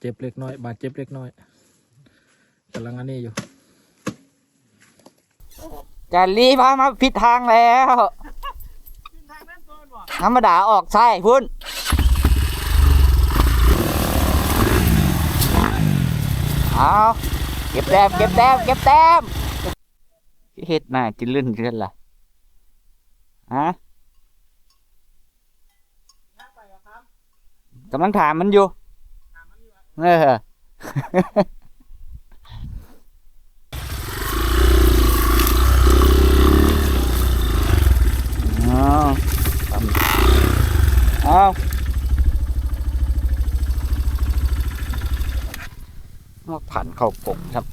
เจ็บเล็กน้อยบาดเจ็บเล็กน้อยกำลังอันนี้อยู่จารีพามาผิดทางแล้วธรรมดาออกใช่พุ่นเอาเก็บแต้มเก็บแต้มเก็บแต้มเฮ็ดหน้าจิลื่นเกินล่ะฮะกำลังถามมันอยู่เอาผ่านเข้ากบครับ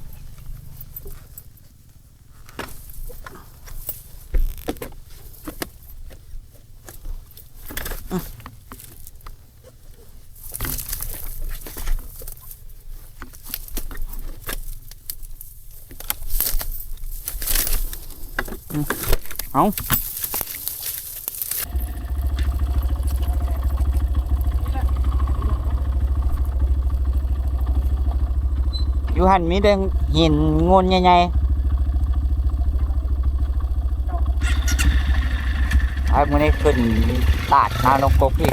เอาอยู่หันมีเด้งหินงนใหญ่ๆไอ้มันนี่ขึ้นตาดนานกกพี่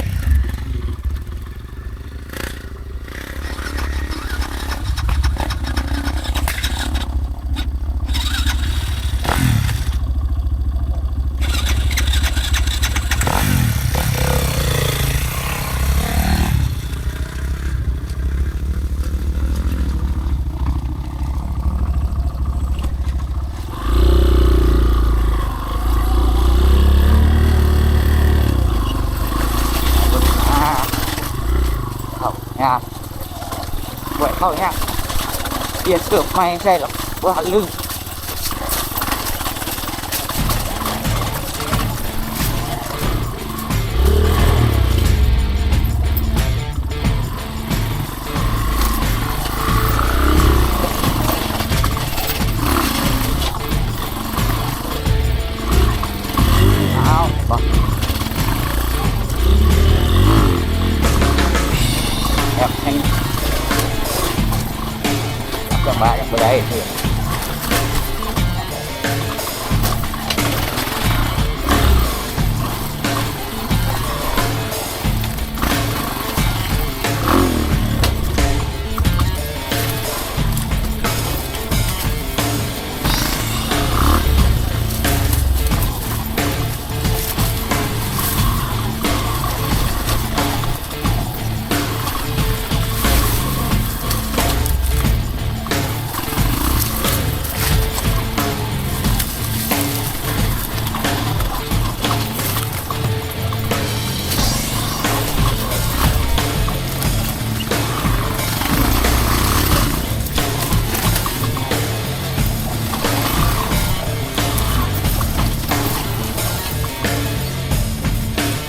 เนี่ยไหวเข้าเนี่ยเปลี่ยนเกือบไม่ใช่หรอกว่าลืมเอาบ่แบบแห้งจังหวะยังไม่ได้เลย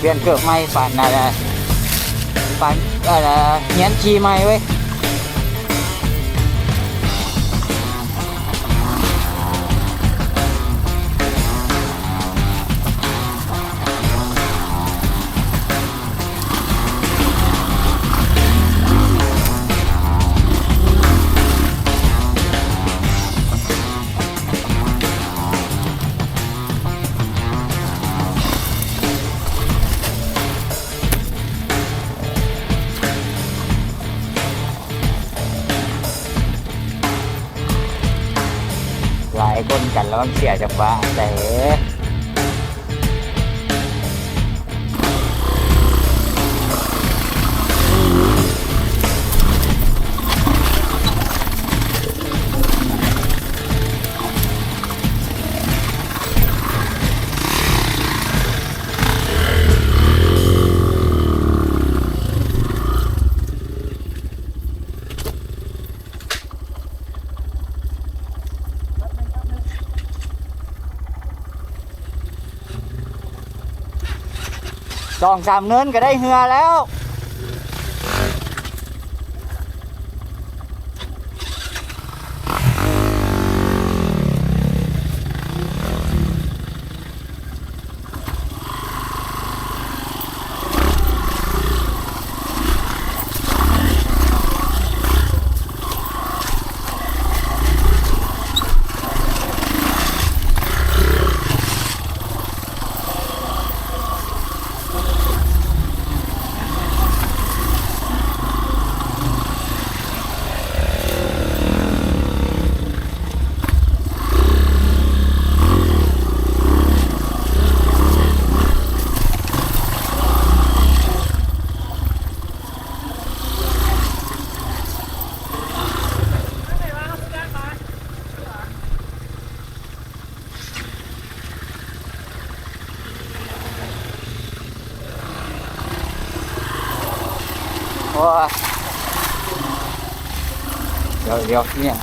เปลี่ยนเกือบไม่ฝันอะไรฝันอะไรเงี้ยชีไม่เว้ยหลายคนกันแล้วมันเสียจากว่าแต่2-3เนินก็ได้เหือแล้ว อ้ยเดี๋ยวเนี่ย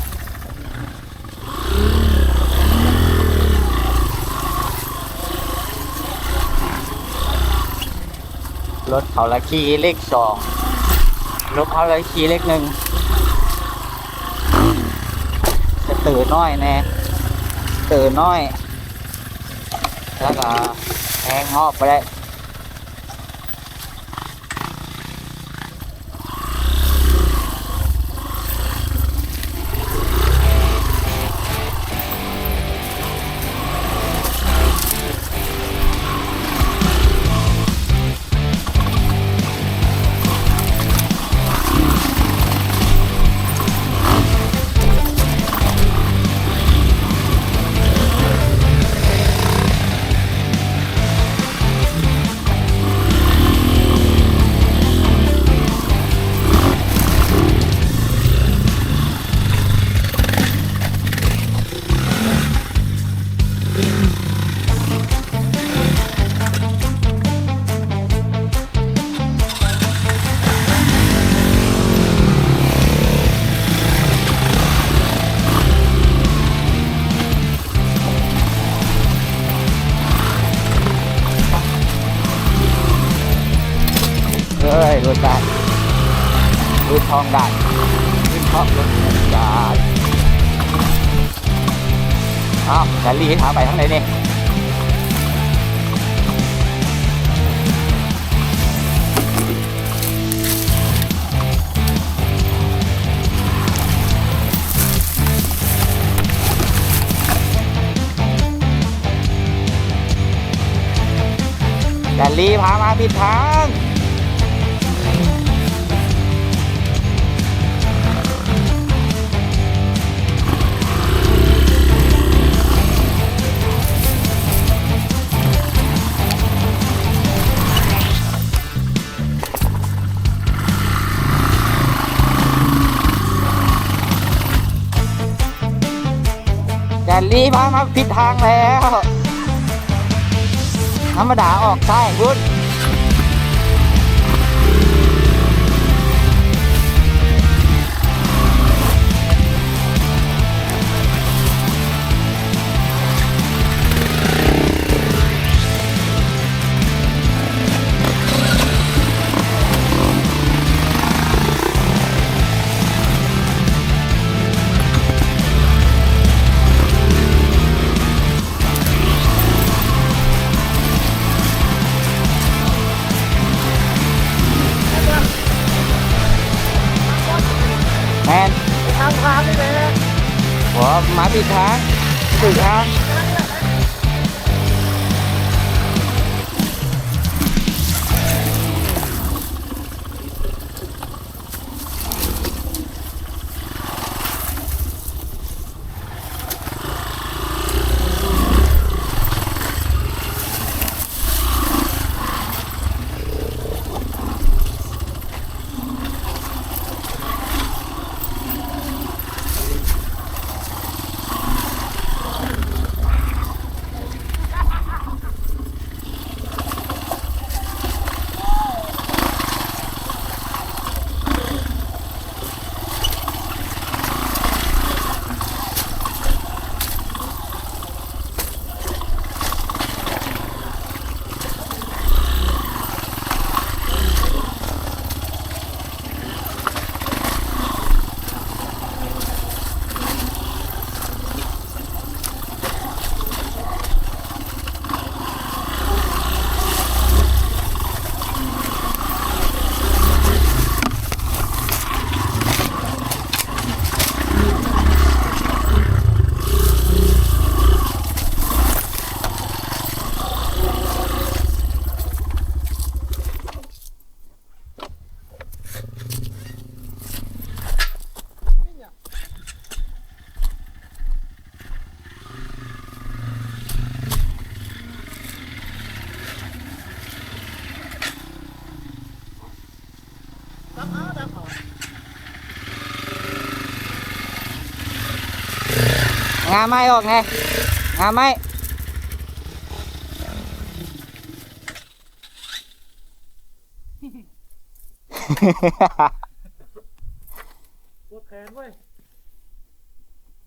รถเขาละขี่เลข2รถเขาละขี่เลข1จะตื่นน้อยแน่ตื่นน้อยแล้วก็แทงหอบไปได้รถได้รถทองได้ขึ้นเพราะรถได้อ้าวจะรีถามไปทางไหนนี่จะรีพามาผิดทางแต่รีพามาผิดทางแล้วธรรมดาออกซ้ายคุณแมน ทางผ่านนี่แหละ หัวมาผิดทางผิดทางงาไม้ออกไงงาไม้ ปวดแขนเว้ย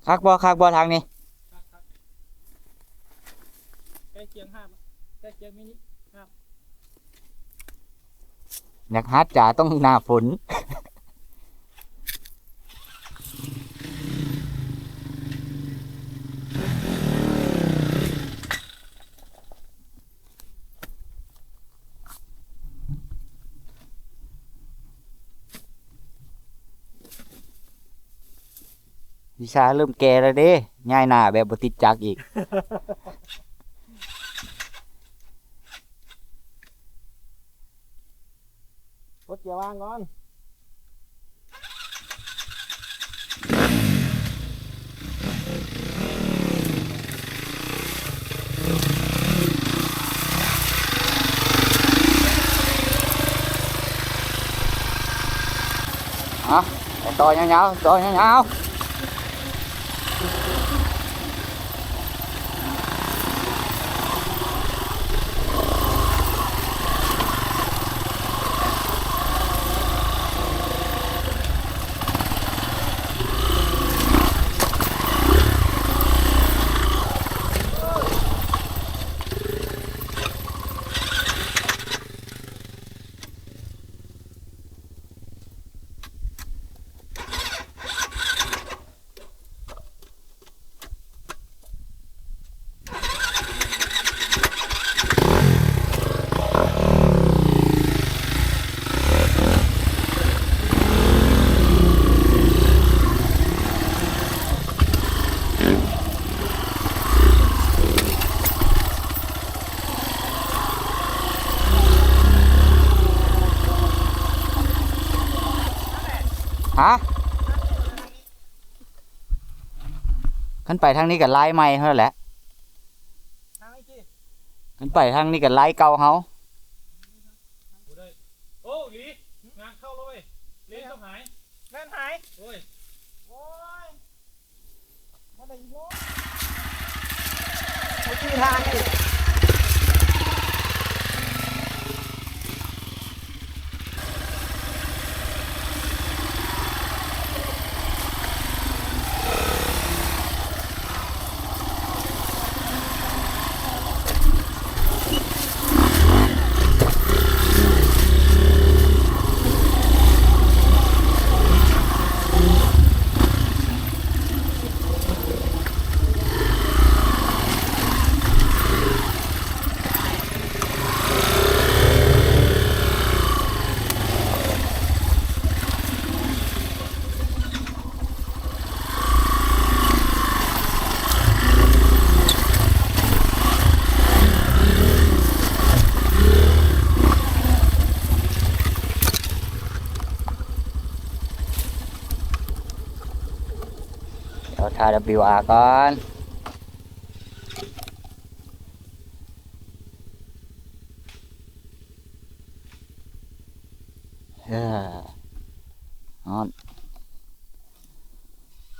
คักบ่ทางนี้ ครับใกล้เคียงห้ามใกล้เคียงมินิห้าม อยากฮัดจ่าต้องหน้าฝน วิชาเริ่มแก่แล้วเด้ง่ายหน้าแบบบ่ติดจักอีก รถเกียร์ว่างก่อน ต่อยาวฮะขึ้นไปทางนี้กับลายใหม่เท่านั้นแหละ ทางไอ้จี้ ขึ้นไปทางนี้กับลายเก่าเฮา โอ้หลีงานเข้าแล้วเว้ยเลนต้องหายแม่นหายโอ้ยโอ้ยมาได้อีกแล้วไอ้จี้ทางนี่ เราทา WR ก่อน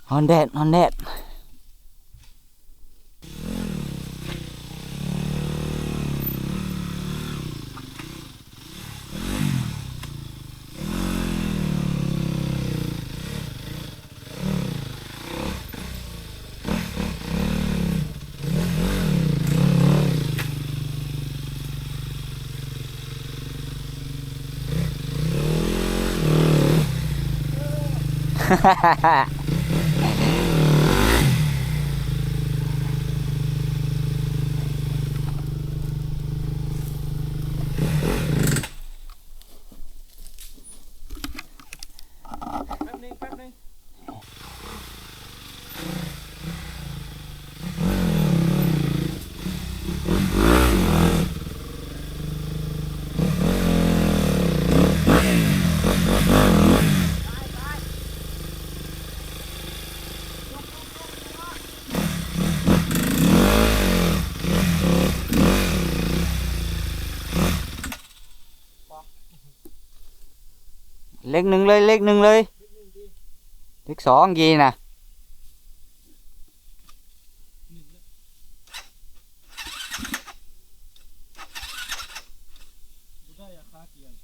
ฮอนแดด แป๊บนึงเลขหนึ่งเลย เลขสองยีนะ ได้อะคาเกียร์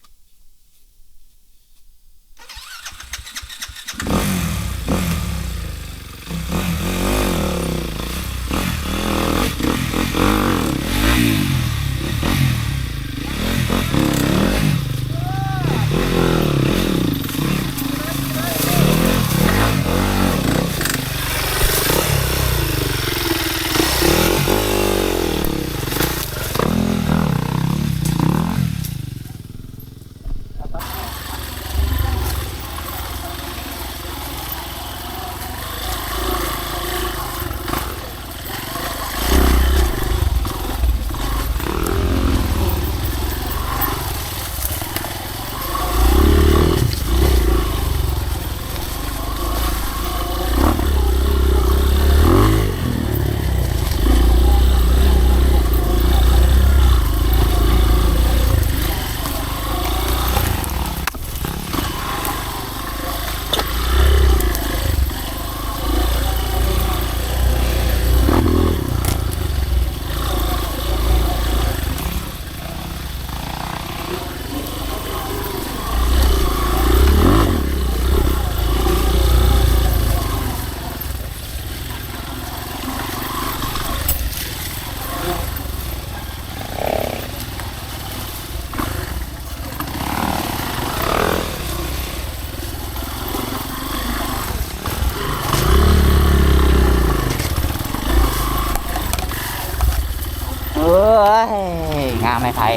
งามไม่ไผ่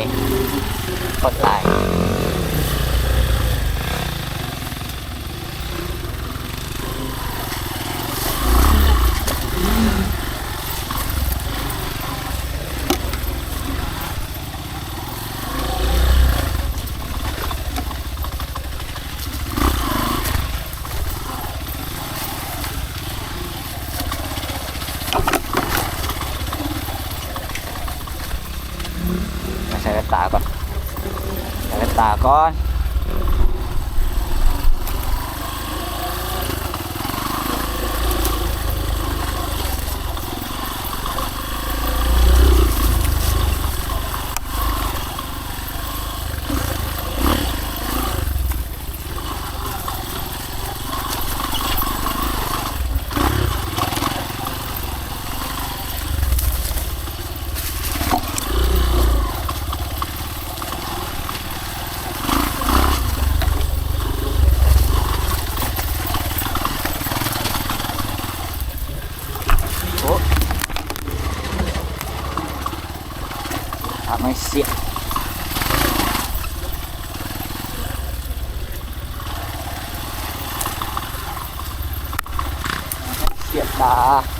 กดไลค์ใส่ตาก่อนใส่ตาก่อนไม่เสียตา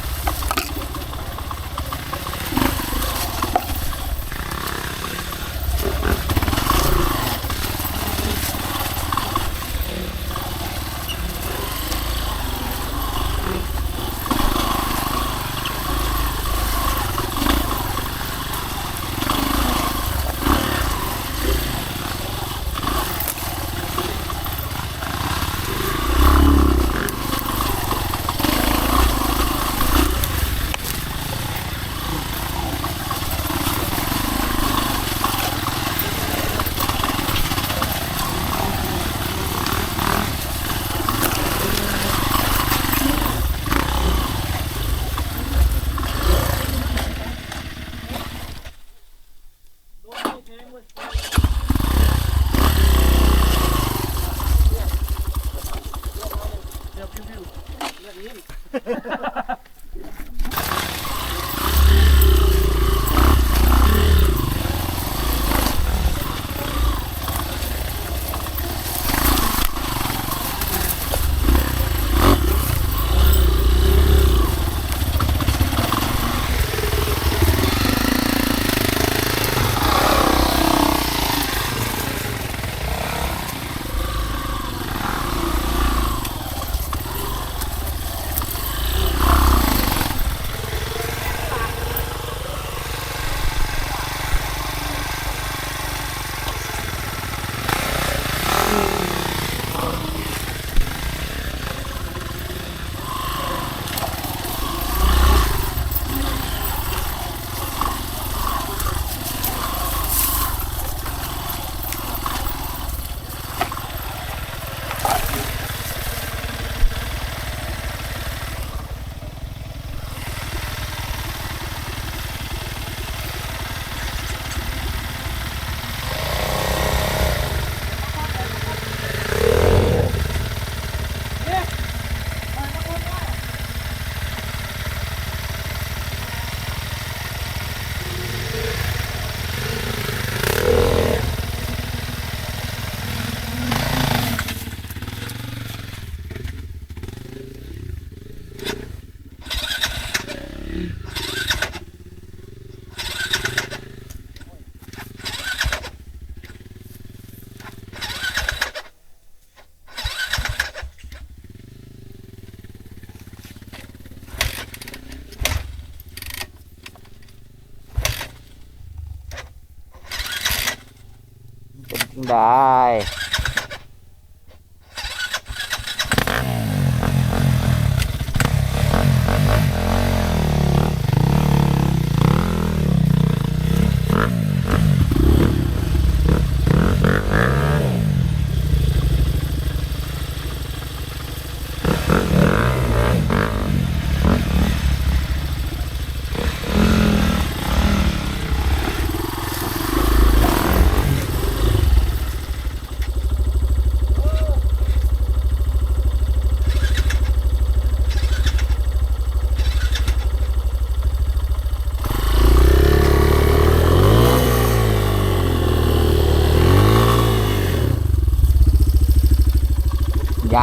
ได้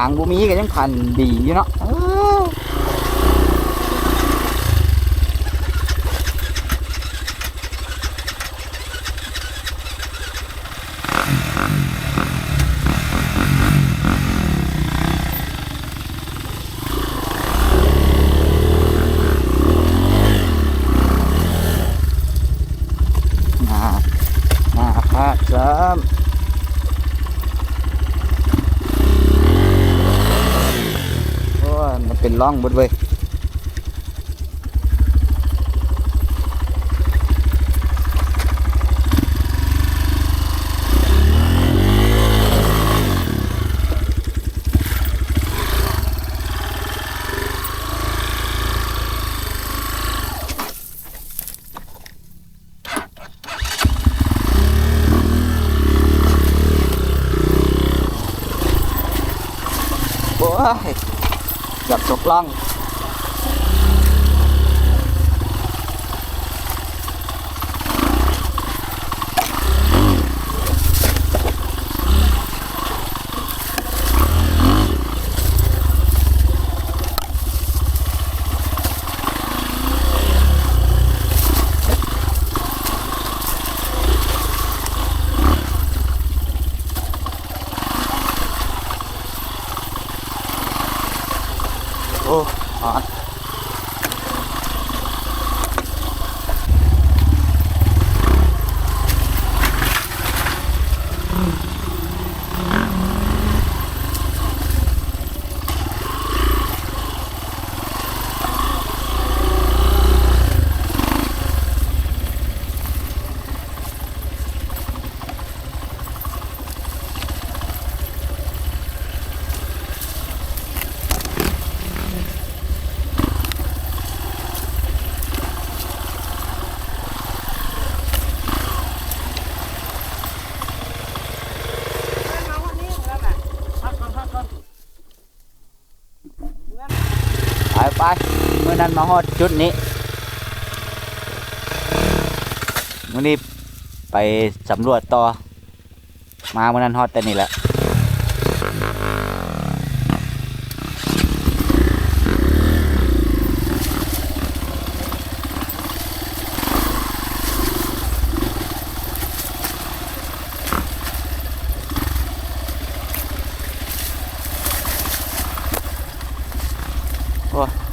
างบุมีก็ยังพันดีอยู่เนาะครับโอ้ยมันเป็นร่องหมดเว้ยโอ้ยเกือบตกล่องโอ้ฮอดไปเมื่อนั้นมาฮอดจุดนี้มื้อนี้ไปสำรวจต่อมาเมื่อนั้นฮอดแต่นี่แหละ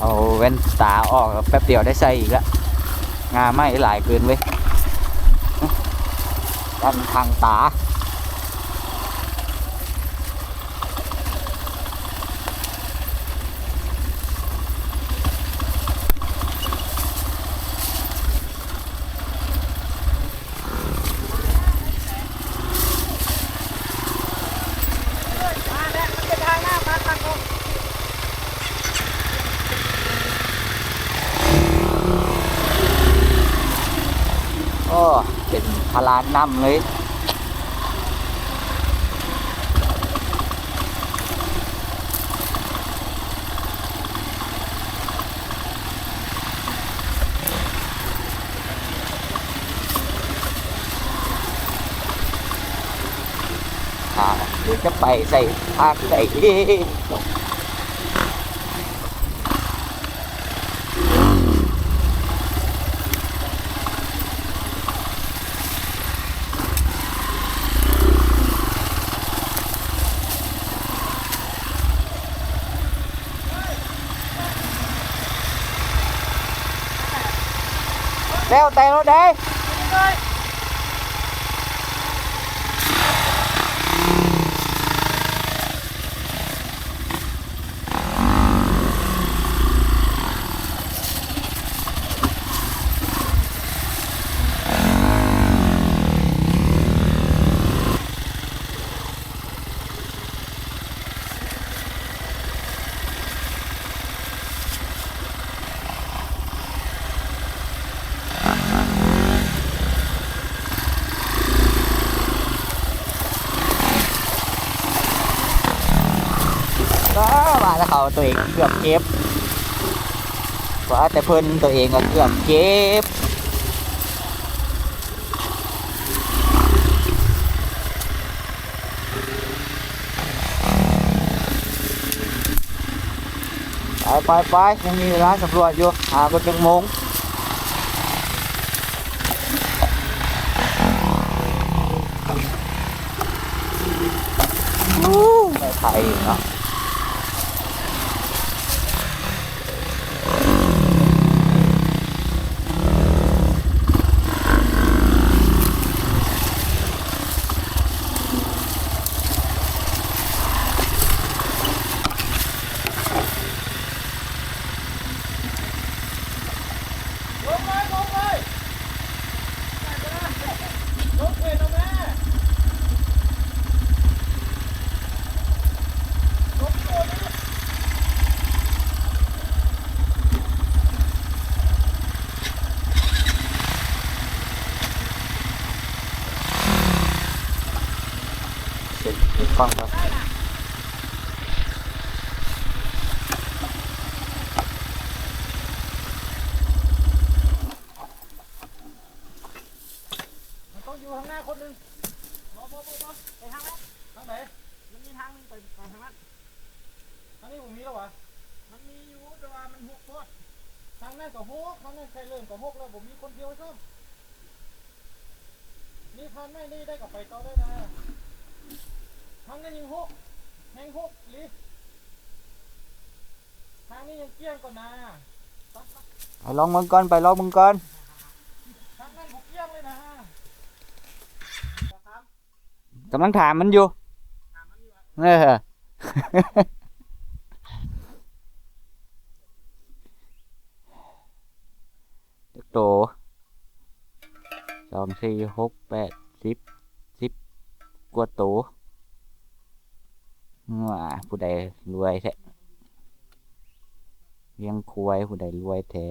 เอาแว่นตาออกแป๊บเดียวได้ใส่อีกแล้วงาไม่หลายเกินเว้ยด้านทางตาโอ้เป็นพลานน้ำเลยเดี๋ยวจะไปใส่ภาคใส่แล้วแต่รถได้มาแล้วเขาตัวเองเกือบเก็บว่าแต่เพิ่นตัวเองก็เกือบเก็บ ไปยังมีเวลาสำรวจอยู่หาก็จังมงไม่ไทยเนาะฟังครับมันต้องอยู่ข้างหน้าคนหนึ่งบไปทางนั้นทางไหนมันมีทางนึงไปทางนั้นทางนี้ผมมีแล้ววะมันมีอยู่แต่ว่ามันหกโคตรทางนั้นก็หกทางนั้นใครเริ่มก็หกแล้วผมมีคนเดียวซ้ำนี่พันไม่นี่ได้กับไปต่อได้นะทางนั้นยังหกแหงหกลิทางนี้ยังเกี้ยงก่อนนะ ไปลองมึงก่อนไปลองมึงก่อน ทางนั้นหกเกี้ยงเลยนะ กำลังถามมันอยู่เออ โต2 4 6 8 10กว่าโตว้าผู้ใดรวยแท้เลี้ยงควายผู้ใดรวยแท้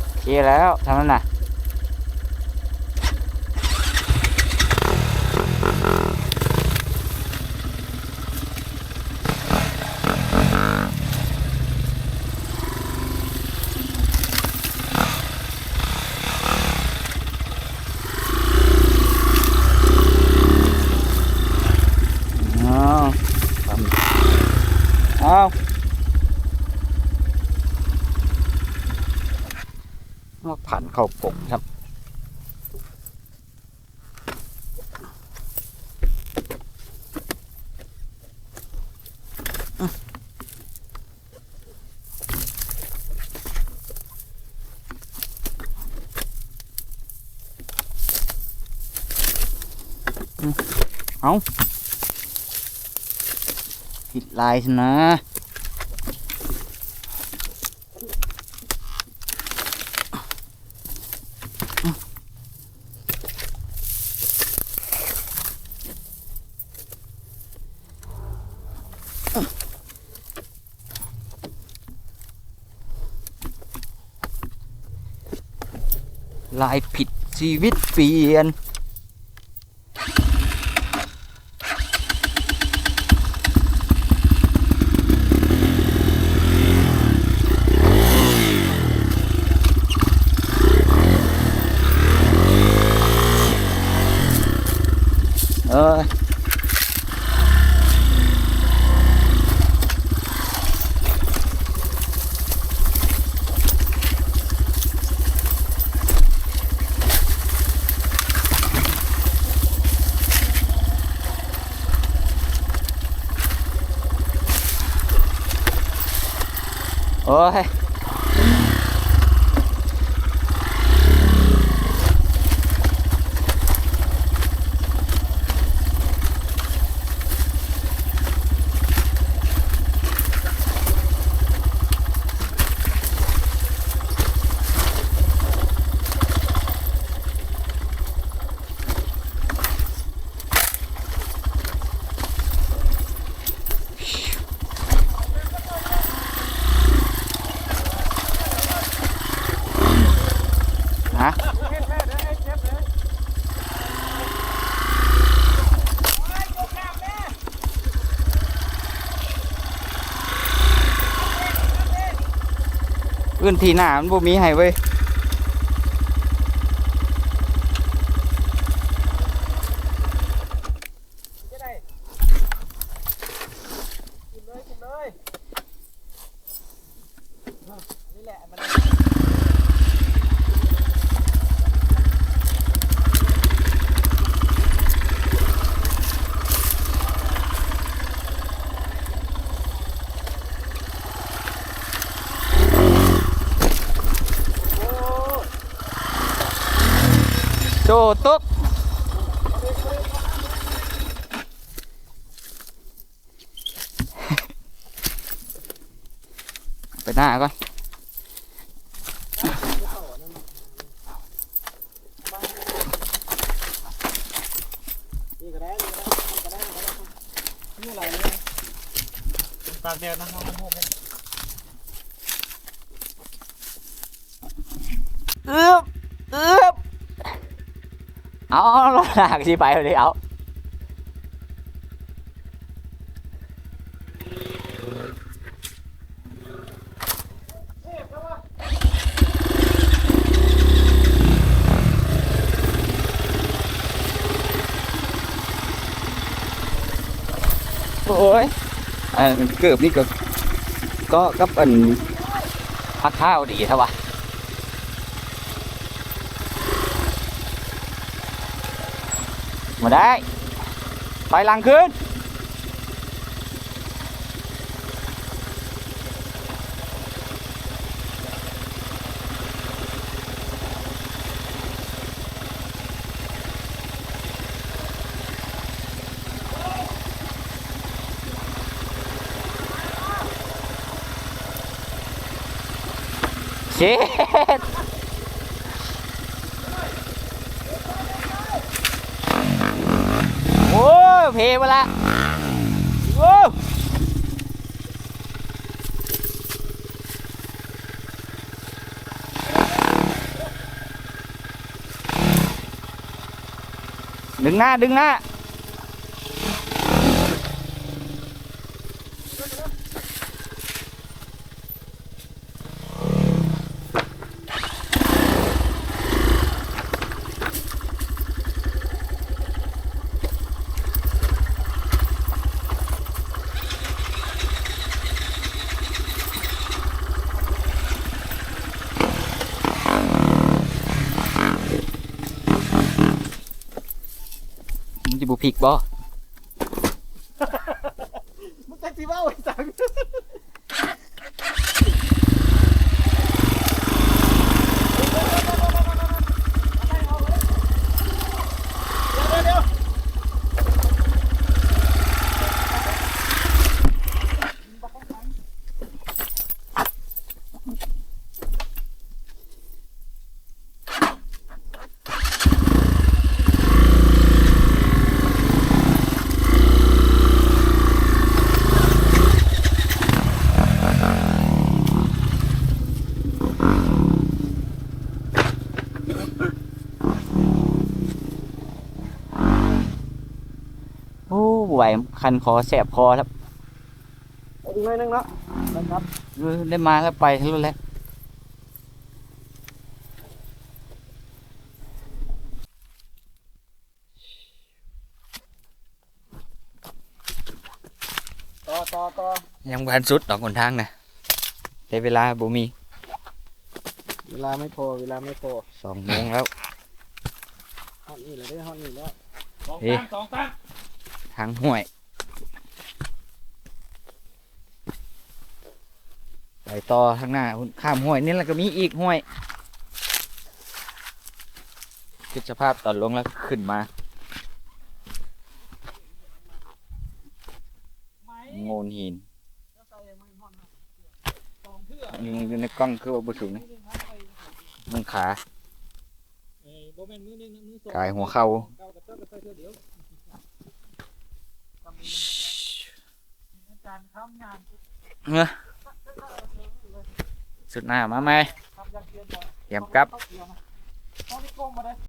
โอเคแล้วทำนั้นน่ะเอามาผันเข้าปกครับเอาผิดลายสินะลายผิดชีวิตเปลี่ยนโอ้ย พื้นที่หน้ามันบ่มีให้เว้ย จะได้กินเลยกินเลยนี่แหละมันโจตุ๊กไปหน้าก่อน นี่ก็ได้นี่อะไรเนี่ยตากแดดนะครับมันโหก อึบอึบเอารถหนักสิไปเลยเอาโอ้ยเกือบนี่ก็กับอันพักข้าวดีเท่าวะมาได้ไปหลังขึ้นเช็ดโอ้ยเพมาละโอ้ดึงหน้าดึงหน้ามันจะบุพริกบ่ มึงจะสิว่าไอ้จังเดี๋ยวโอ้ไหวคันคอแสบคอครับ อีกหน่อยนึงเนาะนะครับ ได้มาแล้วไปทั้งนั้นแหละต่อ ยังบานสุดดอกคนทางนะแต่เวลาบ่มี เวลาไม่พอ2 โมงแล้ว ฮอตนี่เลยได้ฮอตนี่แล้ว สองตั้งทางห้วยไปต่อทางหน้าข้ามห้วยนี่แล้วก็มีอีกห้วยคิดสภาพตอนลงแล้วขึ้นมาโงนหินอยู่ในกล้องคือว่าบุสูงนี่มึงขากายหัวเข่าเงื้อสุดหน้ามาไหมเตรียมกลับ